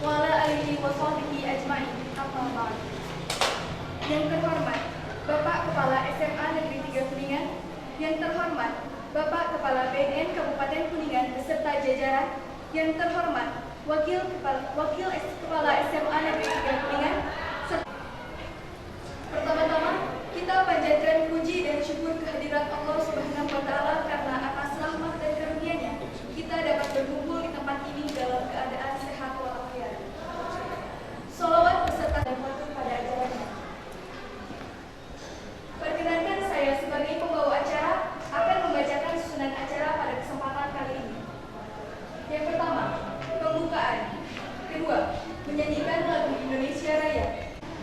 wa ala alihi wa sahbihi ajma'in. Amma ba'd. Yang terhormat Bapak Kepala SMA Negeri 3 Kuningan, yang terhormat Bapak Kepala BNN Kabupaten Kuningan beserta jajaran, yang terhormat Wakil Kepala SMA Negeri 3 Kuningan. Pertama-tama kita panjatkan puji dan syukur kehadirat Allah Subhanahu wa taala karena atas rahmat dan karunia-Nya kita dapat berkumpul di tempat ini dalam keadaan sehat walafiat. Sholawat beserta dan patuh pada ajarannya. Perkenankan saya sebagai pembawa acara akan membacakan susunan acara pada kesempatan kali ini. Yang pertama, pembukaan. Kedua, menyanyikan lagu Indonesia Raya.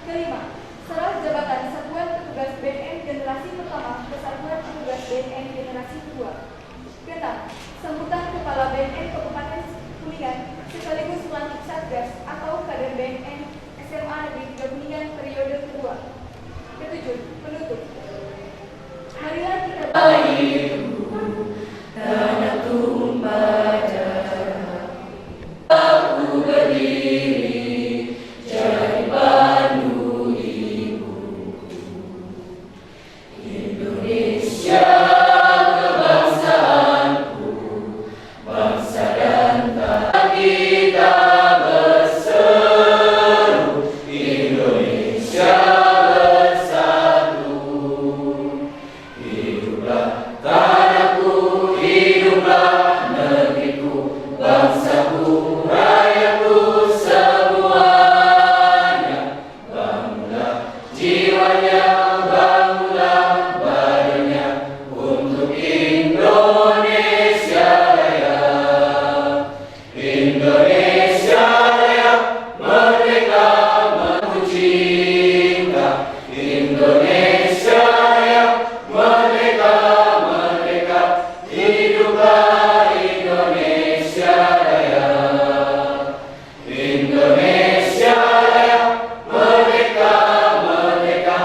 Kelima, serah jabatan Satuan Petugas BNN Generasi Pertama ke Satuan Petugas BNN Generasi Kedua. Keenam, sambutan Kepala BNN Kabupaten Kuningan sekaligus pelantik Satgas atau kader BNN SMA Negeri 3 Kuningan periode kedua. Ketujuh, penutup. Marilah kita tanah tumpah darah, aku berdiri jadi pandu ibu. Indonesia kebangsaanku, bangsa dan tanah kita berseru. Indonesia bersatu, hiduplah tanahku, hiduplah negeriku, bangsaku, rakyatku semuanya. Bangunlah jiwanya, bangunlah badannya untuk Indonesia Raya. Indonesia Raya, merdeka menurut cinta. Indonesia Raya, merdeka, merdeka, hiduplah Indonesia Raya. Indonesia Raya, merdeka, merdeka,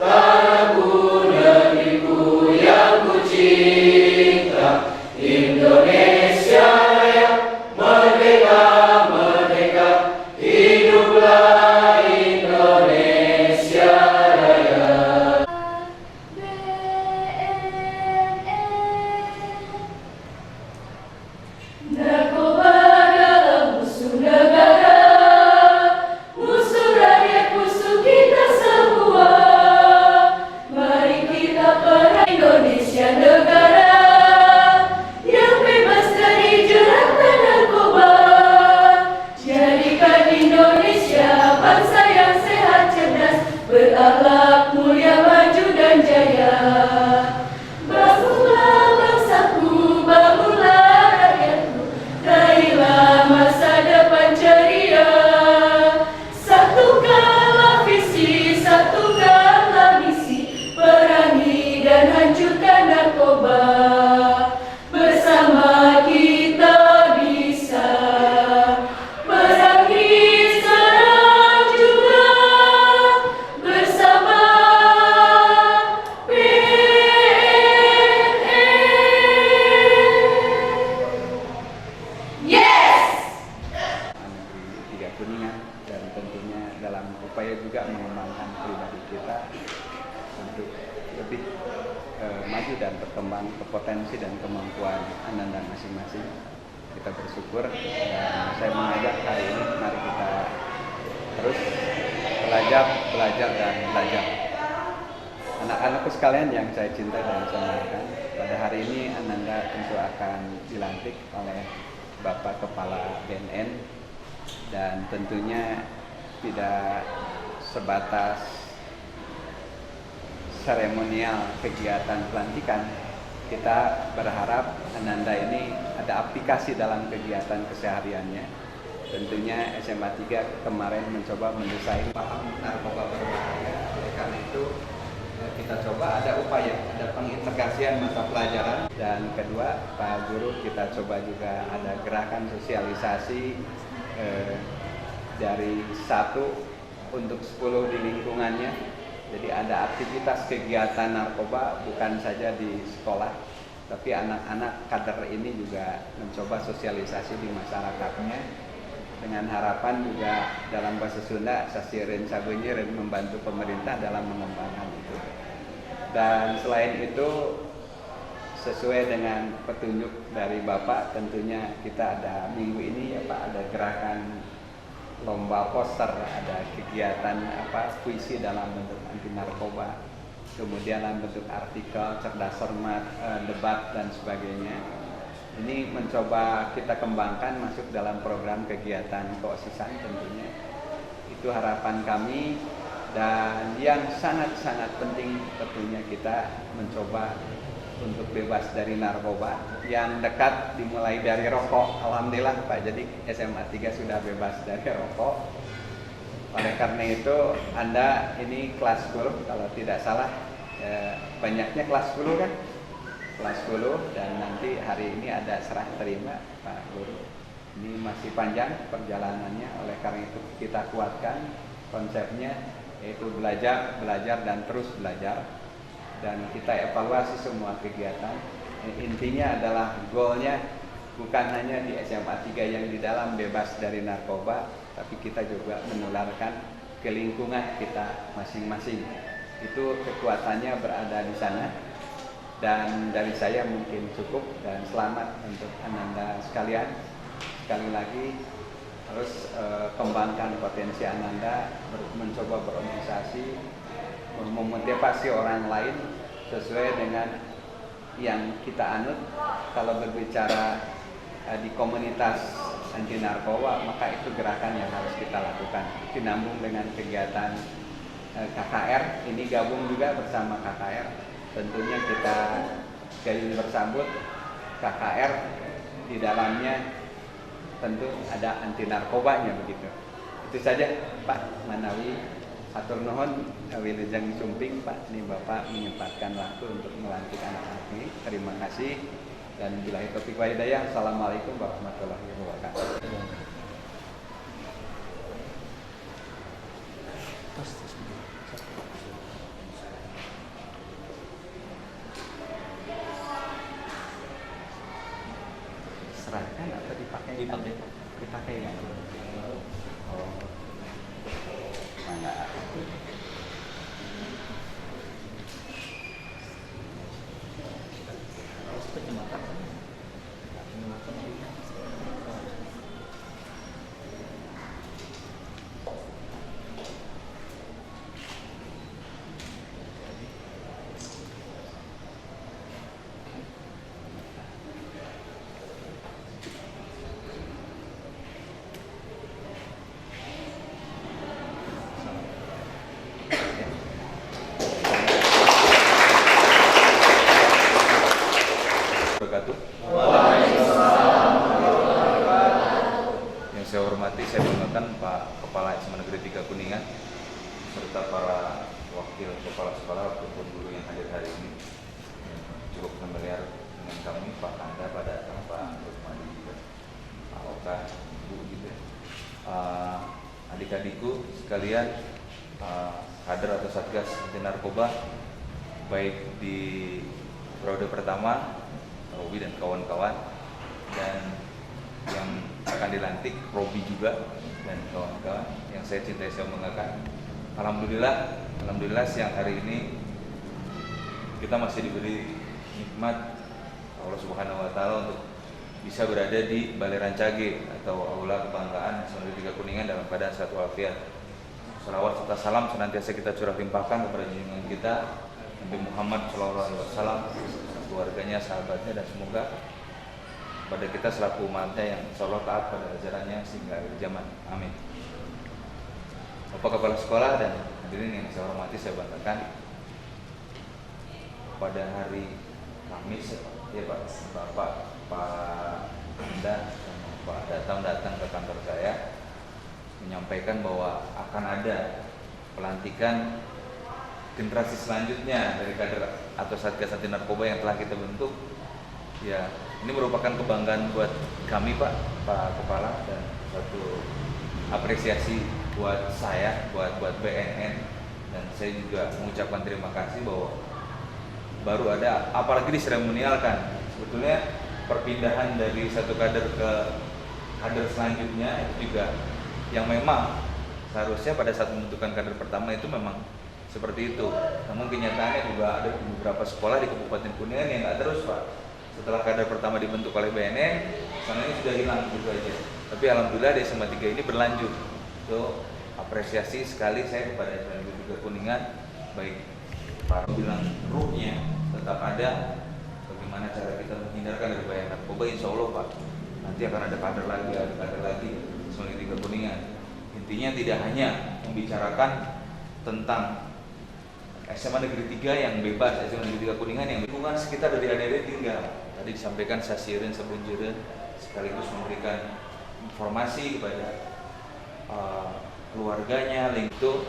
tanahku, negeriku yang ku cinta. Indonesia Raya, merdeka, merdeka, hiduplah Indonesia Raya. Narkoba adalah musuh negara, musuh rakyat, musuh kita semua. Mari kita perangi Indonesia negara yang bebas dari jeratan narkoba. Jadikan Indonesia bangsa yang sehat, cerdas, berakhlak mulia, maju dan jaya. Bangunlah bangsaku, bangunlah rakyatku, raihlah masa depan ceria. Satukanlah visi, satukanlah misi, perangi dan hancurkan narkoba. Bersama kita bisa perangi sekarang juga, bersama BNN. Yes! Negeri 3 Kuningan, dan tentunya dalam upaya juga mengembangkan pribadi kita untuk lebih maju dan berkembang ke potensi dan kemampuan Ananda masing-masing. Kita bersyukur dan saya mengajak hari ini mari kita terus belajar dan belajar. Anak-anakku sekalian yang saya cintai dan saya muliakan, pada hari ini Ananda tentu akan dilantik oleh Bapak Kepala BNN, dan tentunya tidak sebatas seremonial kegiatan pelantikan. Kita berharap Ananda ini ada aplikasi dalam kegiatan kesehariannya. Tentunya SMA 3 kemarin mencoba mendesain paham narkoba berbahaya. Oleh karena itu kita coba ada upaya, ada pengintegrasian mata pelajaran. Dan kedua, Pak Guru, kita coba juga ada gerakan sosialisasi dari 1 untuk 10 di lingkungannya. Jadi ada aktivitas kegiatan narkoba bukan saja di sekolah, tapi anak-anak kader ini juga mencoba sosialisasi di masyarakatnya. dengan harapan juga dalam bahasa Sunda sasirin sabenyirin membantu pemerintah dalam mengembangkan itu. Dan selain itu sesuai dengan petunjuk dari Bapak, tentunya kita ada minggu ini ya Pak, ada gerakan lomba poster, ada kegiatan puisi dalam bentuk anti narkoba, kemudian dalam bentuk artikel, cerdas cermat, debat dan sebagainya. Ini mencoba kita kembangkan masuk dalam program kegiatan keosisan tentunya. Itu harapan kami, dan yang sangat-sangat penting tentunya kita mencoba untuk bebas dari narkoba. Yang dekat dimulai dari rokok, alhamdulillah Pak, jadi SMA 3 sudah bebas dari rokok. Oleh karena itu Anda ini kelas 10 kalau tidak salah, banyaknya kelas 10 kan? Kelas 10, dan nanti hari ini ada serah terima Pak Guru. Ini masih panjang perjalanannya, oleh karena itu kita kuatkan konsepnya, yaitu belajar, dan terus belajar. Dan kita evaluasi semua kegiatan. Intinya adalah goalnya bukan hanya di SMA 3 yang di dalam bebas dari narkoba, tapi kita juga menularkan ke lingkungan kita masing-masing. Itu kekuatannya berada di sana. Dan dari saya mungkin cukup, dan selamat untuk Ananda sekalian. Sekali lagi harus kembangkan potensi Ananda, mencoba berorganisasi, memotivasi orang lain sesuai dengan yang kita anut. Kalau berbicara di komunitas anti narkoba, maka itu gerakan yang harus kita lakukan. Dinambung dengan kegiatan KKR, ini gabung juga bersama KKR. Tentunya kita gayung bersambut KKR, di dalamnya tentu ada anti narkobanya begitu. Itu saja Pak Manawi. Atur nuhun wilujeng sumping Pak, ini Bapak menyempatkan waktu untuk melantik anak-anak ini. Terima kasih, dan billahi taufiq wal hidayah. Assalamualaikum warahmatullahi wabarakatuh. Serahkan atau dipakai? Dipakai kan? Oh, mana? Yang saya hormati, saya perkenalkan Pak Kepala SMA Negeri 3 Kuningan serta para wakil kepala sekolah ataupun guru yang hadir hari ini. Cukup familiar dengan kami, Pak Kanda, Pak Datang, Pak Lukmani, Pak Oka, Ibu gitu. Adik-adikku sekalian, kader atau Satgas anti narkoba baik di periode pertama, Robi dan kawan-kawan, dan yang akan dilantik Robi juga dan kawan-kawan yang saya cintai, saya banggakan. Alhamdulillah siang hari ini kita masih diberi nikmat Allah Subhanahu wa taala untuk bisa berada di Balai Rancage atau Aula Kebanggaan SMA Negeri 3 Kuningan dalam keadaan sehat walafiat. Salawat serta salam senantiasa kita curah limpahkan kepada junjungan kita Nabi Muhammad SAW, keluarganya, sahabatnya, dan semoga pada kita selaku umatnya yang insyaallah taat pada ajarannya sehingga akhir zaman. Amin. Bapak Kepala Sekolah dan hadirin yang saya hormati, saya banggakan, pada hari Kamis ya Pak, Pak Anda dan Pak datang ke kantor saya menyampaikan bahwa akan ada pelantikan generasi selanjutnya dari kader atau Satgas anti narkoba yang telah kita bentuk. Ya, ini merupakan kebanggaan buat kami Pak Kepala, dan satu apresiasi buat saya, buat BNN, dan saya juga mengucapkan terima kasih bahwa baru ada, apalagi diseremonialkan. Sebetulnya perpindahan dari satu kader ke kader selanjutnya itu juga yang memang seharusnya pada saat membentukkan kader pertama itu memang seperti itu. Namun kenyataannya juga ada beberapa sekolah di Kabupaten Kuningan yang nggak terus Pak. Setelah kader pertama dibentuk oleh BNN, sana ini sudah hilang gitu aja. Tapi alhamdulillah di SMA 3 ini berlanjut. So apresiasi sekali saya kepada SMA 3 Kuningan, baik para bilang ruhnya tetap ada. Bagaimana cara kita menghindarkan dari bahaya narkoba, insya Allah Pak. Nanti akan ada kader lagi SMA 3 Kuningan. Intinya tidak hanya membicarakan tentang SMA Negeri 3 yang bebas, SMA Negeri 3 Kuningan yang lingkungan sekitar dari adik-adik tinggal. Tadi disampaikan sasirin, sebunjirin, sekaligus memberikan informasi kepada keluarganya, link itu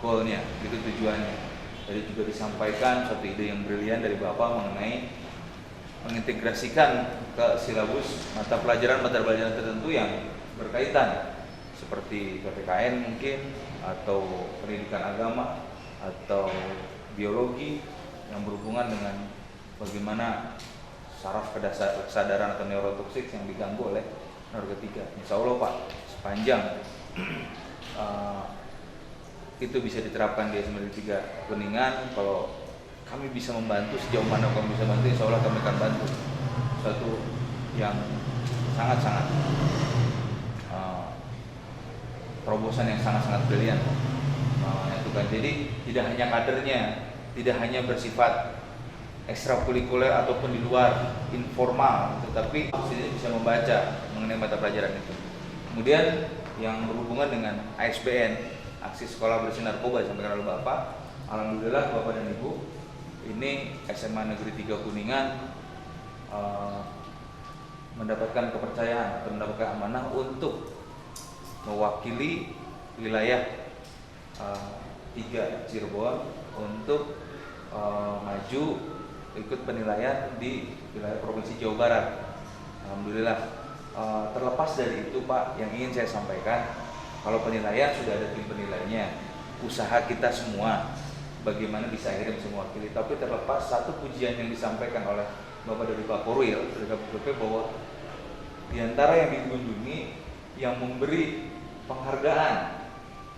goalnya, itu tujuannya. Tadi juga disampaikan satu ide yang brilian dari Bapak mengenai mengintegrasikan ke silabus mata pelajaran tertentu yang berkaitan seperti PPKN mungkin, atau pendidikan agama, atau biologi yang berhubungan dengan bagaimana saraf kesadaran atau neurotoksik yang diganggu oleh narkotika. Insya Allah Pak, sepanjang itu bisa diterapkan di SMA 3 Kuningan, kalau kami bisa membantu sejauh mana kami bisa bantu, insya Allah kami akan bantu. Suatu yang sangat-sangat terobosan yang sangat-sangat brilian. Itu kan. Jadi tidak hanya kadernya, tidak hanya bersifat ekstrakurikuler ataupun di luar informal, tetapi bisa membaca mengenai mata pelajaran itu. Kemudian yang berhubungan dengan ASBN, Aksi Sekolah Bersih Narkoba, disampaikan oleh Bapak. Alhamdulillah Bapak dan Ibu, ini SMA Negeri 3 Kuningan mendapatkan kepercayaan atau mendapatkan amanah untuk mewakili wilayah 3 Cirebon untuk maju ikut penilaian di wilayah Provinsi Jawa Barat. Alhamdulillah. Terlepas dari itu Pak, yang ingin saya sampaikan, kalau penilaian sudah ada tim penilainya, usaha kita semua bagaimana bisa akhirnya bisa mewakili. Tapi terlepas satu pujian yang disampaikan oleh Bapak dari Pak Korwil dari KPP, bahwa diantara yang dikunjungi yang memberi penghargaan,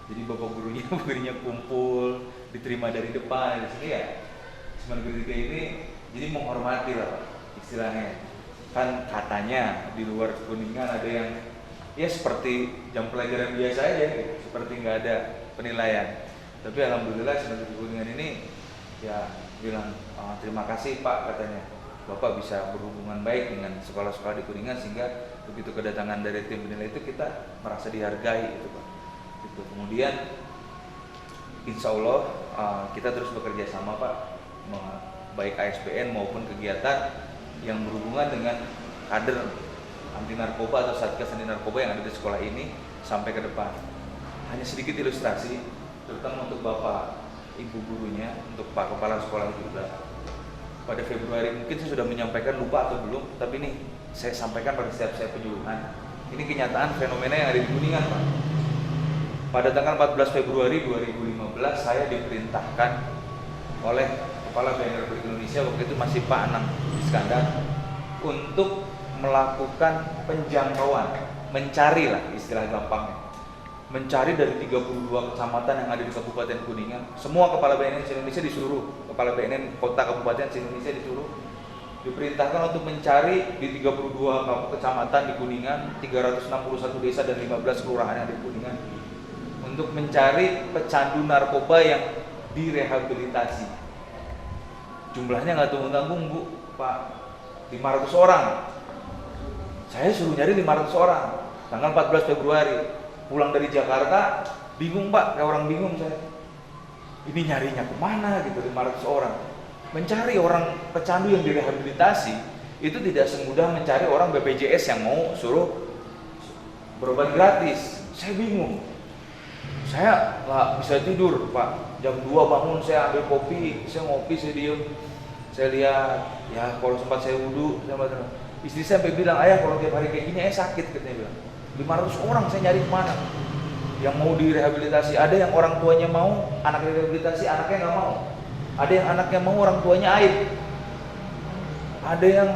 jadi Bapak gurunya kumpul, diterima dari depan, dari sini ya. SMA Negeri 3 ini jadi menghormati lah Pak, istilahnya. Kan katanya di luar Kuningan ada yang ya seperti jam pelajaran biasa aja gitu, seperti nggak ada penilaian. Tapi alhamdulillah SMA Negeri Kuningan ini ya bilang terima kasih Pak, katanya Bapak bisa berhubungan baik dengan sekolah-sekolah di Kuningan, sehingga begitu kedatangan dari tim penilai itu kita merasa dihargai gitu Pak. Gitu. Kemudian insya Allah kita terus bekerja sama Pak, baik ASBN maupun kegiatan yang berhubungan dengan kader anti narkoba atau satgas anti narkoba yang ada di sekolah ini sampai ke depan. Hanya sedikit ilustrasi, terutama untuk Bapak Ibu gurunya, untuk Pak Kepala Sekolah juga. Pada Februari mungkin saya sudah menyampaikan, lupa atau belum, tapi ini saya sampaikan pada setiap saya penyuluhan. Ini kenyataan fenomena yang ada di Kuningan Pak. Pada tanggal 14 Februari 2015 saya diperintahkan oleh Kepala BNN Republik Indonesia, waktu itu masih Pak Anang Iskandar, untuk melakukan penjangkauan, mencari lah istilah gampangnya, mencari dari 32 kecamatan yang ada di Kabupaten Kuningan. Semua kepala BNN se-Indonesia disuruh, kepala BNN kota kabupaten se-Indonesia disuruh, diperintahkan untuk mencari di 32 kecamatan di Kuningan, 361 desa dan 15 kelurahan yang ada di Kuningan, untuk mencari pecandu narkoba yang direhabilitasi. Jumlahnya nggak tanggung-tanggung Bu, Pak, 500 orang. Saya suruh nyari 500 orang. Tanggal 14 Februari, pulang dari Jakarta, bingung Pak, kayak orang bingung saya. Ini nyarinya kemana gitu, 500 orang. Mencari orang pecandu yang direhabilitasi, itu tidak semudah mencari orang BPJS yang mau suruh berobat gratis. Saya bingung. Saya nggak bisa tidur Pak. Jam 2 bangun, saya ambil kopi, saya ngopi, saya diem. Saya lihat, ya kalau sempat saya wudhu, istri saya sampai bilang, ayah kalau tiap hari kayak gini sakit, katanya bilang. 500 orang saya nyari kemana yang mau direhabilitasi. Ada yang orang tuanya mau, anak direhabilitasi, anaknya nggak mau. Ada yang anaknya mau, orang tuanya aib. Ada yang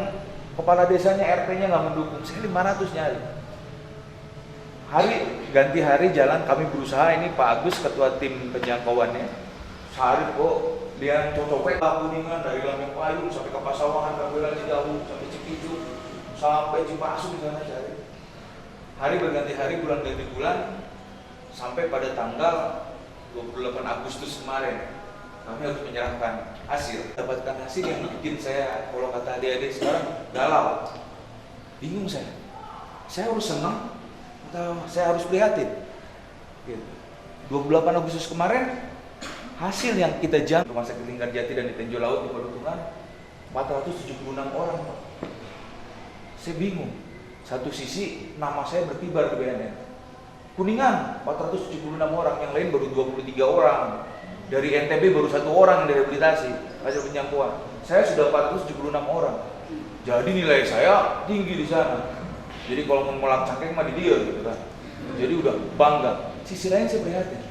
kepala desanya, RT-nya nggak mendukung. Saya 500 nyari. hari ganti hari jalan kami berusaha, ini Pak Agus ketua tim penjangkauannya, sehari kok dia cocoknya Kuningan dari Lamengpayung sampai ke Pasawahan, Kabupaten Cidahu sampai Cipicu sampai Cipasu di sana cari. Hari berganti hari, bulan ganti bulan, sampai pada tanggal 28 Agustus kemarin kami harus menyerahkan hasil. Dapatkan hasil yang bikin saya, kalau kata adik-adik sekarang, galau. Bingung saya harus senang atau saya harus prihatin. 28 Agustus kemarin, hasil yang kita jam Rumah Sakit Linggarjati dan di Tenjo Laut di Palutungan 476 orang, Pak. Saya bingung. Satu sisi nama saya berkibar di BNN. Kuningan 476 orang, yang lain baru 23 orang. Dari NTB baru 1 orang yang direhabilitasi hasil penjangkauan. Saya sudah 476 orang. Jadi nilai saya tinggi di sana. Jadi kalau mau melak cangkeng mah di dia gitu kan. Jadi udah bangga. Sisi lain saya prihatin.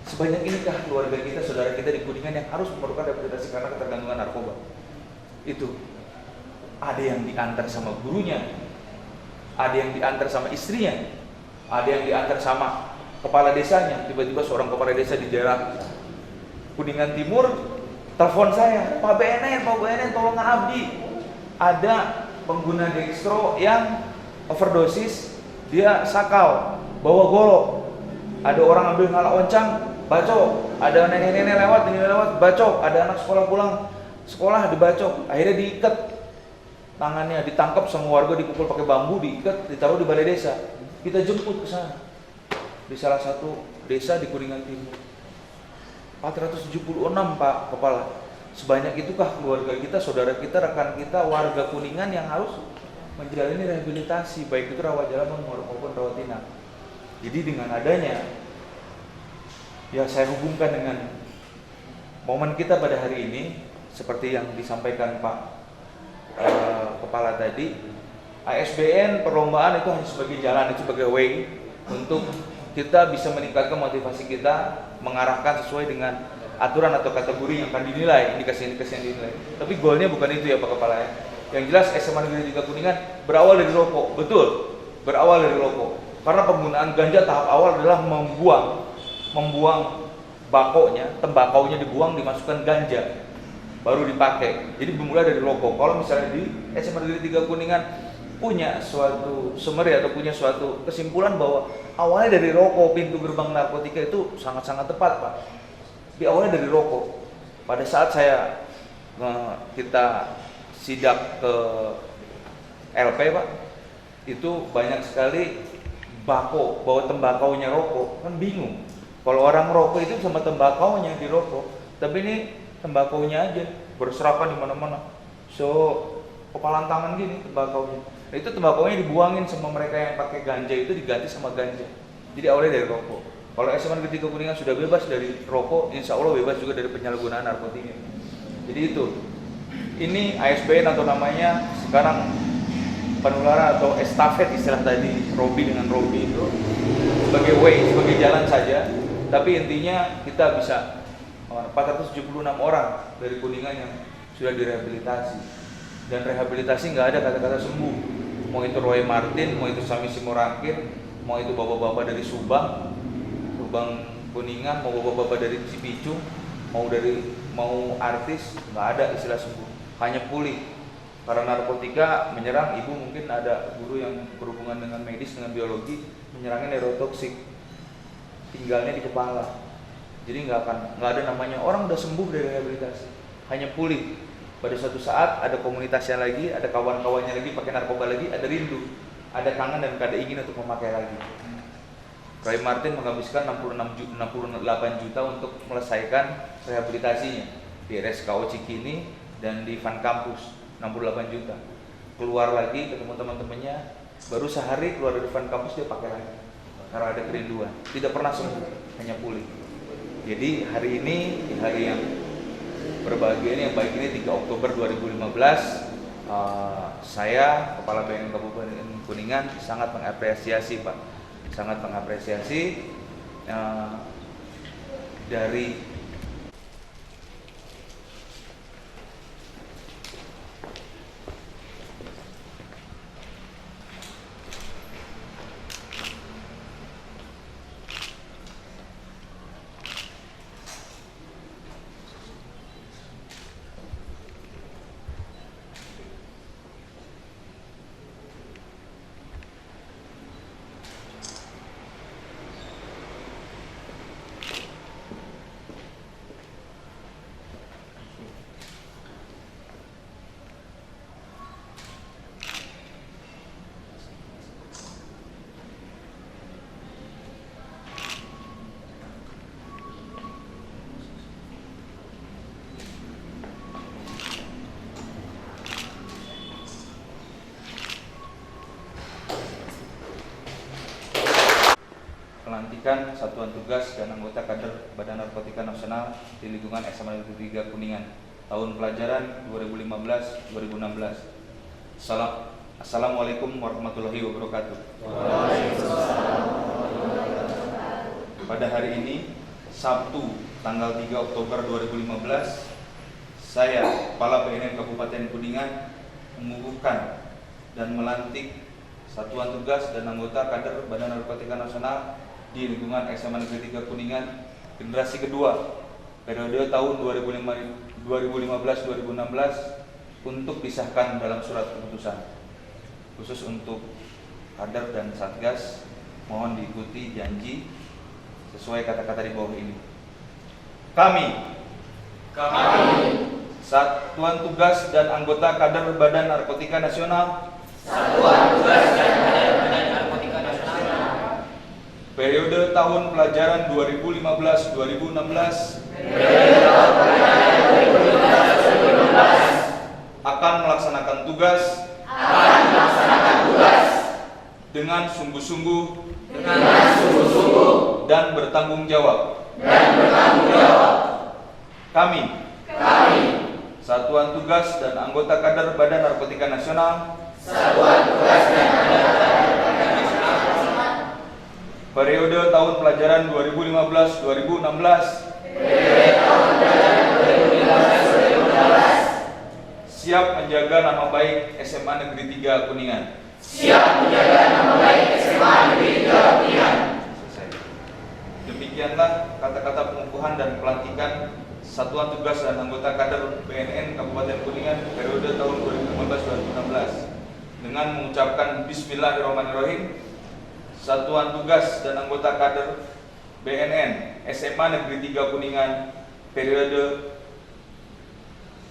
Sebanyak inikah keluarga kita, saudara kita di Kuningan yang harus memerlukan rehabilitasi karena ketergantungan narkoba? Itu ada yang diantar sama gurunya, ada yang diantar sama istrinya, ada yang diantar sama kepala desanya. Tiba-tiba seorang kepala desa di daerah Kuningan Timur telepon saya, Pak BNN tolongan abdi. Ada pengguna dextro yang overdosis, dia sakau, bawa golok. Ada orang ambil ngalak oncang, bacok. Ada nenek-nenek lewat, bacok. Ada anak sekolah pulang sekolah, dibacok. Akhirnya diikat tangannya, ditangkap sama warga, dipukul pakai bambu, diikat, ditaruh di balai desa. Kita jemput ke sana di salah satu desa di Kuningan Timur. 476 Pak Kepala. Sebanyak itukah keluarga kita, saudara kita, rekan kita, warga Kuningan yang harus menjalani rehabilitasi, baik itu rawat jalan maupun rawat inap. Jadi dengan adanya, ya saya hubungkan dengan momen kita pada hari ini, seperti yang disampaikan Pak Kepala tadi, ASBN perlombaan itu hanya sebagai jalan, itu sebagai way untuk kita bisa meningkatkan motivasi kita, mengarahkan sesuai dengan aturan atau kategori yang akan dinilai, indikasi-indikasi yang dinilai. Tapi goalnya bukan itu ya Pak Kepala ya. Yang jelas SMA Negeri 3 Kuningan berawal dari rokok, betul, berawal dari rokok. Karena penggunaan ganja tahap awal adalah membuang bakonya, tembakaunya dibuang, dimasukkan ganja, baru dipakai. Jadi bermula dari rokok. Kalau misalnya di SMA Negeri 3 Kuningan punya suatu summary atau punya suatu kesimpulan bahwa awalnya dari rokok, pintu gerbang narkotika itu sangat-sangat tepat Pak. Awalnya dari rokok. Pada saat kita sidak ke LP Pak, itu banyak sekali bako, bahwa tembakaunya rokok, kan bingung. Kalau orang rokok itu sama tembakaunya di rokok, tapi ini tembakaunya aja berserapan di mana-mana. So kepalan tangan gini tembakaunya. Nah, itu tembakaunya dibuangin sama mereka yang pakai ganja, itu diganti sama ganja. Jadi awalnya dari rokok. Kalau SMA Negeri 3 Kuningan sudah bebas dari rokok, insya Allah bebas juga dari penyalahgunaan narkotika. Jadi itu, ini ASBN atau namanya sekarang penularan atau estafet istilah tadi, Robi dengan Robi itu sebagai way, sebagai jalan saja. Tapi intinya kita bisa 476 orang dari Kuningan yang sudah direhabilitasi. Dan rehabilitasi nggak ada kata-kata sembuh. Mau itu Roy Martin, mau itu Sami Simorangkir, mau itu bapak-bapak dari Subang Kuningan, mau bapak-bapak dari Cipicu, mau artis, nggak ada istilah sembuh, hanya pulih. Karena narkotika menyerang, ibu mungkin ada guru yang berhubungan dengan medis, dengan biologi, menyerangnya neurotoksik, tinggalnya di kepala. Jadi nggak ada namanya orang udah sembuh dari rehabilitasi, hanya pulih. Pada suatu saat ada komunitasnya lagi, ada kawan-kawannya lagi pakai narkoba lagi, ada rindu, ada kangen dan ada ingin untuk memakai lagi. Roy Martin menghabiskan 68 juta untuk melesaikan rehabilitasinya di RSKO Cikini dan di Van Campus, 68 juta. Keluar lagi ketemu teman-temannya, baru sehari keluar dari Van Campus dia pakai lagi karena ada kerinduan. Tidak pernah sembuh, hanya pulih. Jadi hari ini, di hari yang berbahagia ini, yang baik ini, 3 Oktober 2015, saya Kepala BNN Kabupaten Kuningan sangat mengapresiasi Pak, sangat mengapresiasi dari melantikan Satuan Tugas dan anggota kader Badan Narkotika Nasional di lingkungan SMA Negeri 3 Kuningan tahun pelajaran 2015-2016. Assalamualaikum warahmatullahi wabarakatuh. Pada hari ini, Sabtu, tanggal 3 Oktober 2015, saya, Kepala BNN Kabupaten Kuningan, mengukuhkan dan melantik Satuan Tugas dan anggota kader Badan Narkotika Nasional di lingkungan SMA Negeri 3 Kuningan generasi kedua periode tahun 2015-2016 untuk disahkan dalam surat keputusan. Khusus untuk kader dan satgas, mohon diikuti janji sesuai kata-kata di bawah ini. Kami Satuan Tugas dan anggota kader Badan Narkotika Nasional periode tahun pelajaran 2015-2016 akan melaksanakan tugas dengan sungguh-sungguh dan bertanggung jawab. Kami Satuan Tugas dan anggota kader Badan Narkotika Nasional periode tahun pelajaran 2015-2016 siap menjaga nama baik SMA Negeri 3 Kuningan. Selesai. Demikianlah kata-kata pengukuhan dan pelantikan Satuan Tugas dan anggota kader BNN Kabupaten Kuningan periode tahun 2015-2016. Dengan mengucapkan Bismillahirrahmanirrahim, Satuan Tugas dan anggota kader BNN SMA Negeri 3 Kuningan periode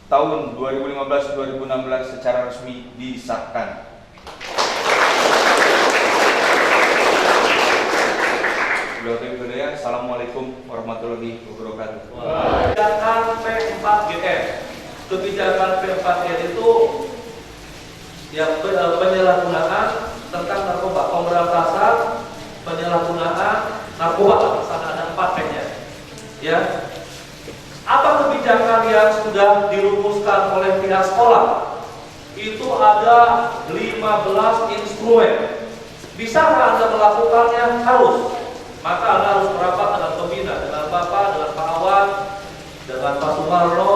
tahun 2015-2016 secara resmi disahkan. Assalamualaikum warahmatullahi wabarakatuh. Kebijakan P4GN. Kebijakan P4GN itu ya penyalahgunaan tentang narkoba, pemberantasan penyalahgunaan narkoba. Sana ada 4 P-nya. Ya. Apa kebijakan yang sudah dirumuskan oleh pihak sekolah? Itu ada 15 instrumen. Bisakah Anda melakukannya? Harus. Maka Anda harus merapat dengan pembina, dengan Bapak, dengan Pak Awan, dengan Pak Sumarno,